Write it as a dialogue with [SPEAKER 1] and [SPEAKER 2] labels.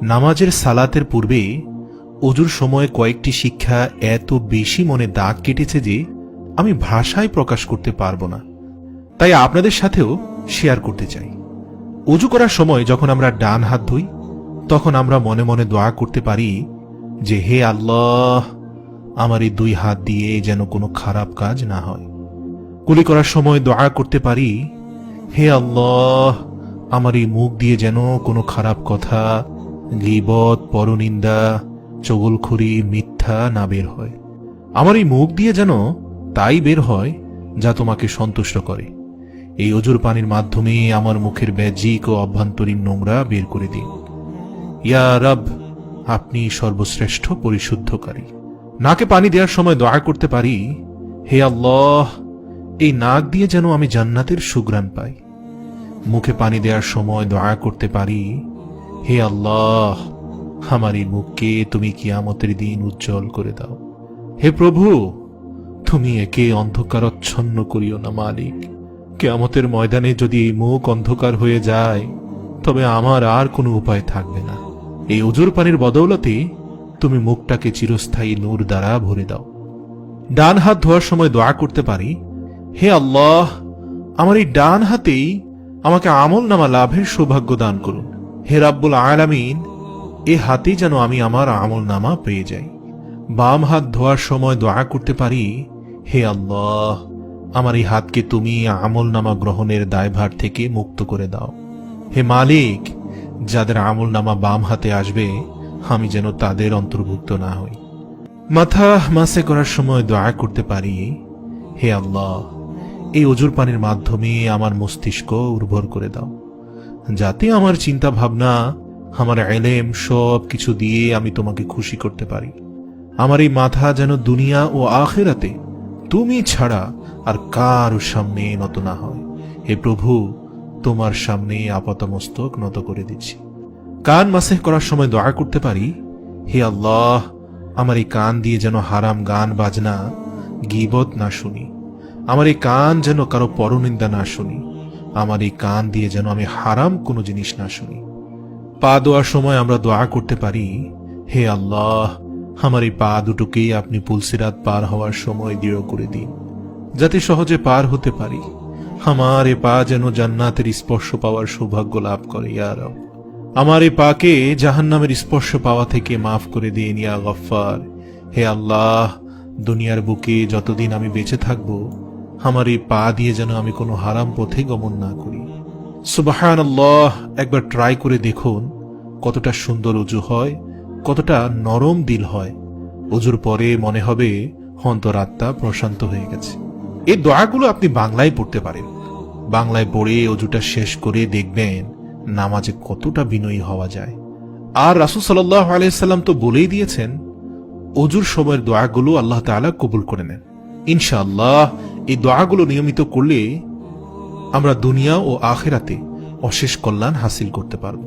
[SPEAKER 1] নামাজের সালাতের পূর্বে অজুর সময় কয়েকটি শিক্ষা এত বেশি মনে দাগ কেটেছে যে আমি ভাষায় প্রকাশ করতে পারবো না, তাই আপনাদের সাথেও শেয়ার করতে চাই। অজু করার সময় যখন আমরা ডান হাত ধুই তখন আমরা মনে মনে দোয়া করতে পারি যে হে আল্লাহ, আমার এই দুই হাত দিয়ে যেন কোনো খারাপ কাজ না হয়। কুলি করার সময় দোয়া করতে পারি হে আল্লাহ, আমার এই মুখ দিয়ে যেন কোনো খারাপ কথা, গীবত, পরনিন্দা, চগলখড়ি, মিথ্যা না বের হয়। আমার এই মুখ দিয়ে যেন তাই বের হয় যা তোমাকে সন্তুষ্ট করে। এই অজুর পানির মাধ্যমে আমার মুখের ব্যাজিক ও অভ্যন্তরীণ নোংরা বের করে দিন। ইয়া রব, আপনি সর্বশ্রেষ্ঠ পরিশুদ্ধকারী। নাকে পানি দেওয়ার সময় দোয়া করতে পারি হে আল্লাহ, এই নাক দিয়ে যেন আমি জান্নাতের সুঘ্রাণ পাই। মুখে পানি দেওয়ার সময় দোয়া করতে পারি হে আল্লাহ, আমার এই মুখকে তুমি কিয়ামতের দিন উজ্জ্বল করে দাও। হে প্রভু, তুমি একে অন্ধকারচ্ছন্ন করিও না মালিক। কিয়ামতের ময়দানে যদি এই মুখ অন্ধকার হয়ে যায় তবে আমার আর কোনো উপায় থাকবে না। এই অজুর পানির বদৌলতে তুমি মুখটাকে চিরস্থায়ী নূর দ্বারা ভরে দাও। ডান হাত ধোয়ার সময় দোয়া করতে পারি হে আল্লাহ, আমার এই ডান হাতেই আমাকে আমল নামা লাভের সৌভাগ্য দান করুন। হে রাব্বুল আলামিন, এ হাতেই যেন আমি আমার আমল নামা পেয়ে যাই। বাম হাত ধোয়ার সময় দোয়া করতে পারি হে আল্লাহ, আমার এই হাতকে তুমি আমল নামা গ্রহণের দায়ভার থেকে মুক্ত করে দাও। হে মালিক, যাদের আমল নামা বাম হাতে আসবে আমি যেন তাদের অন্তর্ভুক্ত না হই। মাথা মাসে করার সময় দোয়া করতে পারি হে আল্লাহ, এই অজুর পানির মাধ্যমে আমার মস্তিষ্ক উর্বর করে দাও, যাতে আমার চিন্তা ভাবনা, আমার ইলম সব কিছু দিয়ে আমি তোমাকে খুশি করতে পারি। আমার এই মাথা যেন দুনিয়া ও আখিরাতে তুমি ছাড়া আর কারো সামনে নত না হয়। হে প্রভু, তোমার সামনে আপাতমস্তক নত করে দিচ্ছি। কান মাসেহ করার সময় দোয়া করতে পারি হে আল্লাহ, আমার এই কান দিয়ে যেন হারাম গান বাজনা, গীবত না শুনি। আমার এই কান যেন কারো পরনিন্দা না শুনি। আমার এই কান দিয়ে যেন আমি হারাম কোনো জিনিস না শুনি। পা ধোয়ার সময় আমরা দোয়া করতে পারি হে আল্লাহ, আমার এই পা দুটোকেই আপনি পুলসিরাত পার হওয়ার সময় দৃঢ় করে দিন, যাতে সহজে পার হতে পারি। আমার এ পা যেন জান্নাতের স্পর্শ পাওয়ার সৌভাগ্য লাভ করে ইয়া রব। আমার এই পাকে জাহান্নামের স্পর্শ পাওয়া থেকে মাফ করে দিন ইয়া গফফার। হে আল্লাহ, দুনিয়ার বুকে যতদিন আমি বেঁচে থাকব আমার এই পা দিয়ে যেন আমি কোনো হারাম পথে গমন না করি। সুবহানাল্লাহ, একবার ট্রাই করে দেখুন কতটা সুন্দর অজু হয়, কতটা নরম দিল হয়। অজুর পরে মনে হবে অন্তরাত্মা প্রশান্ত হয়ে গেছে। এই দোয়াগুলো আপনি বাংলায় পড়তে পারেন। বাংলায় পড়ে অজুটা শেষ করে দেখবেন নামাজে কতটা বিনয়ী হওয়া যায়। আর রাসূল সাল্লাল্লাহু আলাইহি সাল্লাম তো বলেই দিয়েছেন অজুর সময়ের দোয়াগুলো আল্লাহ তাআলা কবুল করে নেন। ইনশাআল্লাহ এই দোয়াগুলো নিয়মিত করলে আমরা দুনিয়া ও আখিরাতে অশেষ কল্যাণ হাসিল করতে পারব।